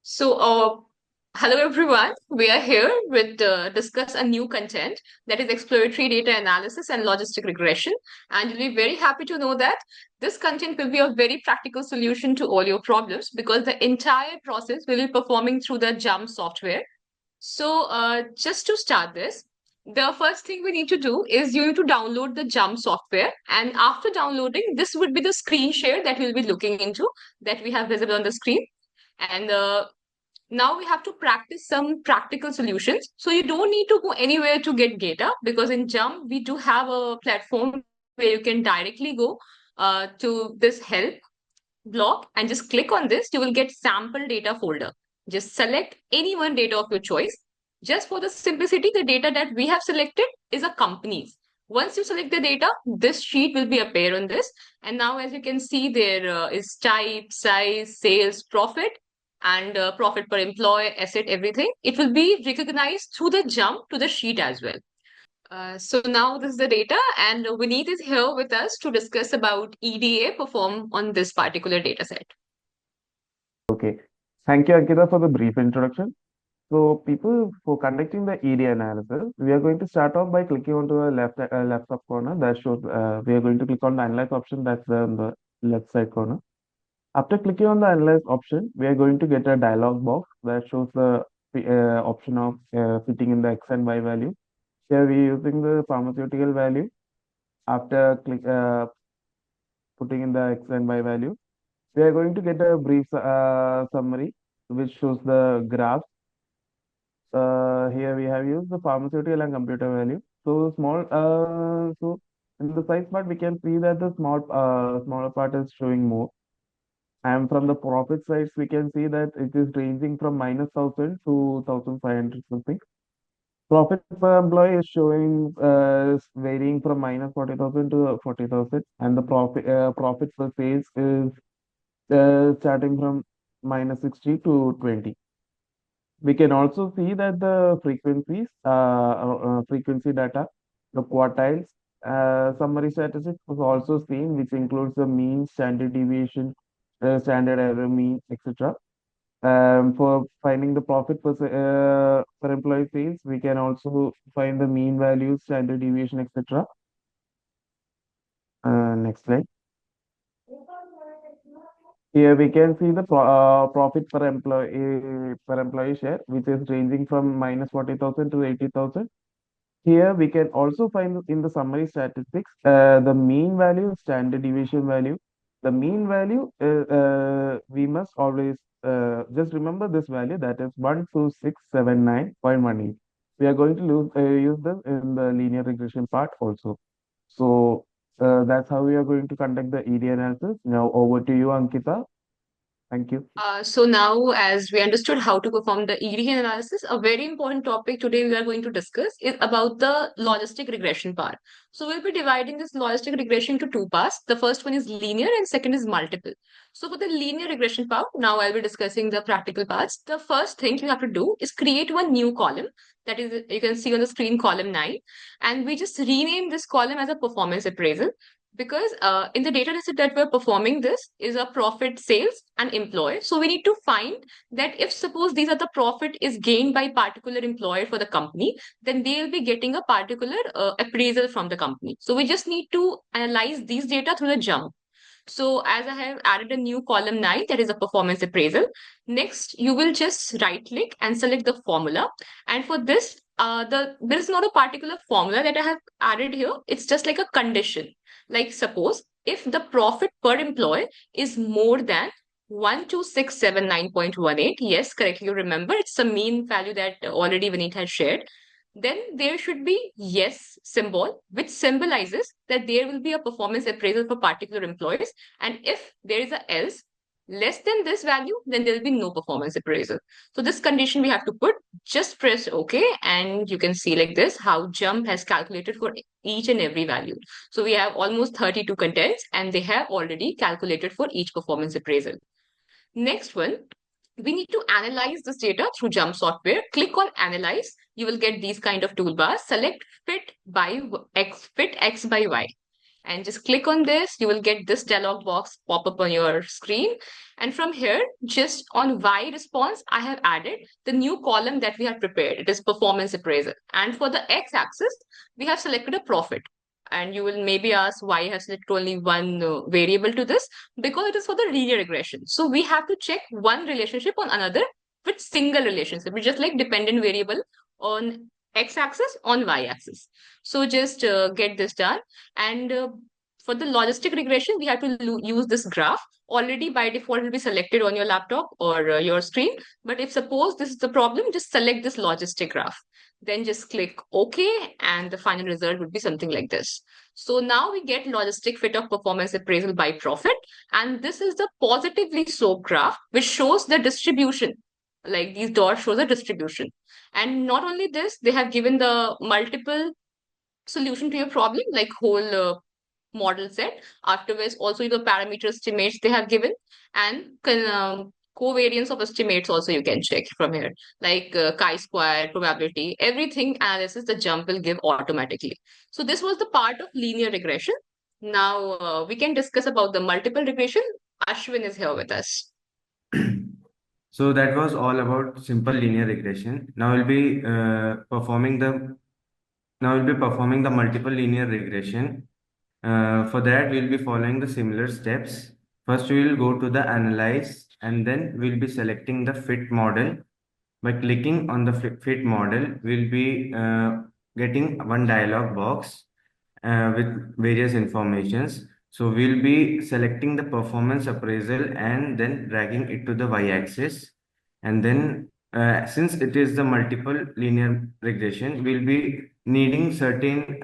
So, hello everyone. We are here with discuss a new content that is exploratory data analysis and logistic regression. And you'll be very happy to know that this content will be a very practical solution to all your problems because the entire process will be performing through the JMP software. So, just to start this, the first thing we need to do is you need to download the JMP software. And after downloading, this would be the screen share that we'll be looking into that we have visible on the screen. And now we have to practice some practical solutions. So you don't need to go anywhere to get data because in JMP, we do have a platform where you can directly go to this help block and just click on this. You will get sample data folder. Just select any one data of your choice. Just for the simplicity, the data that we have selected is a company's. Once you select the data, this sheet will be appear on this. And now, as you can see, there is type, size, sales, profit, and profit per employee, asset, everything. It will be recognized through the JMP to the sheet as well. So now this is the data, and Vineet is here with us to discuss about EDA perform on this particular data set. Okay. Thank you, Ankita, for the brief introduction. So, people, for conducting the ED analysis, we are going to start off by clicking onto the left top corner that shows. We are going to click on the analyze option that's on the left side corner. After clicking on the analyze option, we are going to get a dialog box that shows the option of fitting in the X and Y value. Here we are using the pharmaceutical value. After putting in the X and Y value, we are going to get a brief summary which shows the graph. Here we have used the pharmaceutical and computer value. So in the size part, we can see that the smaller part is showing more. And from the profit sides, we can see that it is ranging from minus 1,000 to 1,500 something. Profit per employee is showing is varying from minus 40,000 to 40,000, and the profit per sales is starting from minus 60 to 20. We can also see that the frequency data, the quartiles, summary statistics was also seen, which includes the mean, standard deviation, standard error mean, etc. For finding the profit per employee sales, we can also find the mean values, standard deviation, etc. Next slide. Here we can see the profit per employee share, which is ranging from minus 40,000 to 80,000. Here we can also find in the summary statistics the mean value, standard deviation value. The mean value, we must always just remember this value, that is 12679.18. We are going to use this in the linear regression part also. So that's how we are going to conduct the ED analysis. Now over to you, Ankita. Thank you. So now, as we understood how to perform the EDA analysis, a very important topic today we are going to discuss is about the logistic regression part. So we'll be dividing this logistic regression into two parts. The first one is linear and second is multiple. So for the linear regression part, now I'll be discussing the practical parts. The first thing you have to do is create one new column. That is, you can see on the screen column 9. And we just rename this column as a performance appraisal because in the data set that we're performing this is a profit sales and employee. So we need to find that if suppose these are the profit is gained by particular employer for the company, then they will be getting a particular appraisal from the company. So we just need to analyze these data through the JMP. So as I have added a new column 9, that is a performance appraisal. Next, you will just right click and select the formula. And for this, there is not a particular formula that I have added here. It's just like a condition. Like suppose if the profit per employee is more than 12679.18, yes, correctly, you remember it's a mean value that already Vineet has shared, then there should be yes symbol, which symbolizes that there will be a performance appraisal for particular employees. And if there is a else less than this value, then there will be no performance appraisal. So this condition we have to put, just press OK, and you can see like this how JMP has calculated for each and every value. So we have almost 32 contents and they have already calculated for each performance appraisal. Next one, we need to analyze this data through JMP software. Click on analyze. You will get these kind of toolbars. Select fit X by Y. And just click on this. You will get this dialog box pop up on your screen. And from here, just on Y response, I have added the new column that we had prepared. It is performance appraisal. And for the X axis, we have selected a profit. And you will maybe ask why I have selected only one variable to this, because it is for the linear regression. So we have to check one relationship on another with single relationship. We just like dependent variable on X axis on Y axis. So just get this done. And for the logistic regression, we have to use this graph. Already by default will be selected on your laptop or your screen. But if suppose this is the problem, just select this logistic graph. Then just click OK, and the final result would be something like this. So now we get logistic fit of performance appraisal by profit. And this is the positively sloped graph, which shows the distribution. Like these dots show the distribution. And not only this, they have given the multiple solution to your problem, like whole model set. Afterwards, also the parameter estimates they have given, and covariance of estimates also you can check from here, like chi-square, probability, everything analysis the jump will give automatically. So this was the part of linear regression. Now we can discuss about the multiple regression. Ashwin is here with us. So that was all about simple linear regression. Now we'll be performing the multiple linear regression. For that, we'll be following the similar steps. First, we will go to the analyze, and then we'll be selecting the fit model. By clicking on the fit model, we'll be getting one dialog box with various informations. So we'll be selecting the performance appraisal and then dragging it to the y-axis. And then since it is the multiple linear regression, we'll be needing certain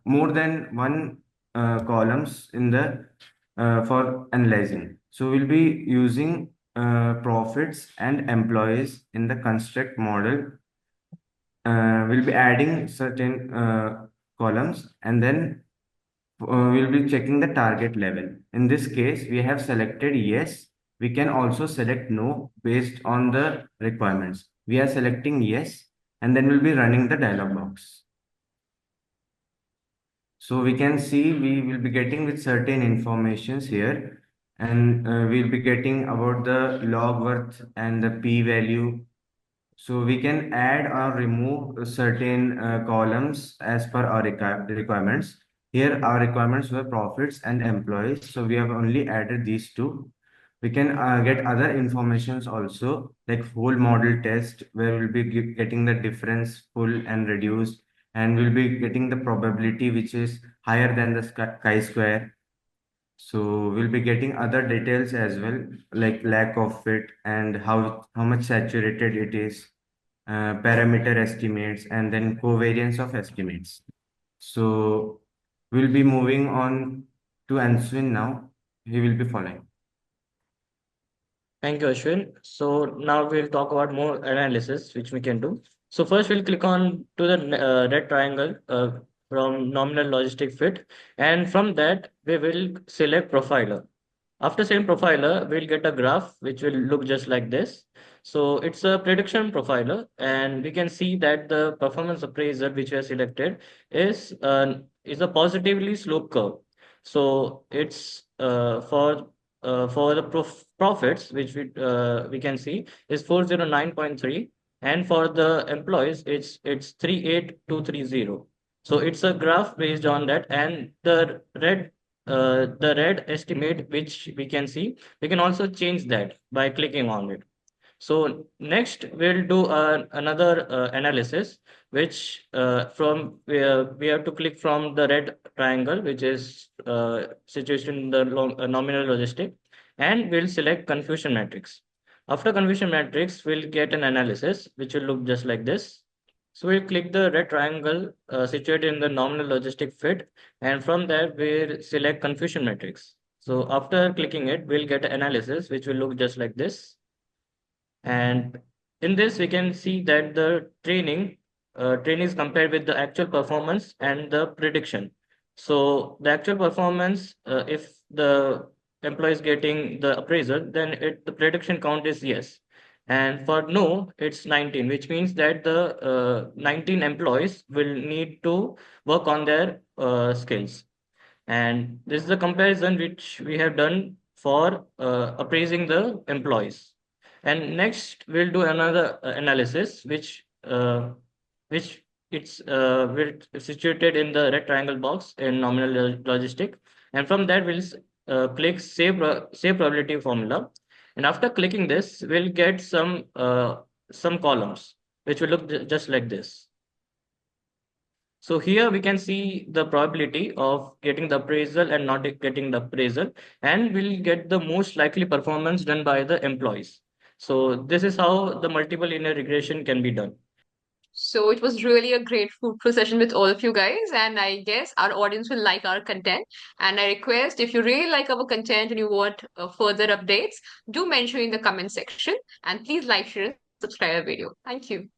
more than one columns in the for analyzing. So we'll be using profits and employees in the construct model. We'll be adding certain columns, and then we'll be checking the target level. In this case, we have selected yes. We can also select no based on the requirements. We are selecting yes, and then we'll be running the dialog box. So we can see we will be getting with certain informations here, and we'll be getting about the log worth and the p-value. So we can add or remove certain columns as per our requirements. Here our requirements were profits and employees. So we have only added these two. We can get other informations also, like whole model test, where we'll be getting the difference full and reduced, and we'll be getting the probability which is higher than the chi-square. So we'll be getting other details as well, like lack of fit and how much saturated it is, parameter estimates, and then covariance of estimates. So we'll be moving on to Answin now. He will be following. Thank you, Ashwin. So now we'll talk about more analysis, which we can do. So first we'll click on to the red triangle from nominal logistic fit. And from that, we will select profiler. After saying profiler, we'll get a graph which will look just like this. So it's a prediction profiler, and we can see that the performance appraiser which we have selected is a positively sloped curve. So it's for the profits which we can see is 409.3, and for the employees it's 38230. So it's a graph based on that, and the red estimate which we can see, we can also change that by clicking on it. So next we'll do another analysis, which from we have to click from the red triangle, which is situated in the nominal logistic, and we'll select confusion matrix. After confusion matrix, we'll get an analysis which will look just like this. So we'll click the red triangle situated in the nominal logistic fit, and from there we'll select confusion matrix. So after clicking it, we'll get an analysis which will look just like this. And in this, we can see that the training is compared with the actual performance and the prediction. So the actual performance, if the employee is getting the appraisal, then the prediction count is yes. And for no, it's 19, which means that the 19 employees will need to work on their skills. And this is the comparison which we have done for appraising the employees. And next we'll do another analysis which situated in the red triangle box in nominal logistic. And from that we'll click save probability formula. And after clicking this, we'll get some columns which will look just like this. So here we can see the probability of getting the appraisal and not getting the appraisal, and we'll get the most likely performance done by the employees. So this is how the multiple linear regression can be done. So it was really a great fruitful session with all of you guys, and I guess our audience will like our content. And I request if you really like our content and you want further updates, do mention in the comment section. And please like, share, and subscribe our video. Thank you.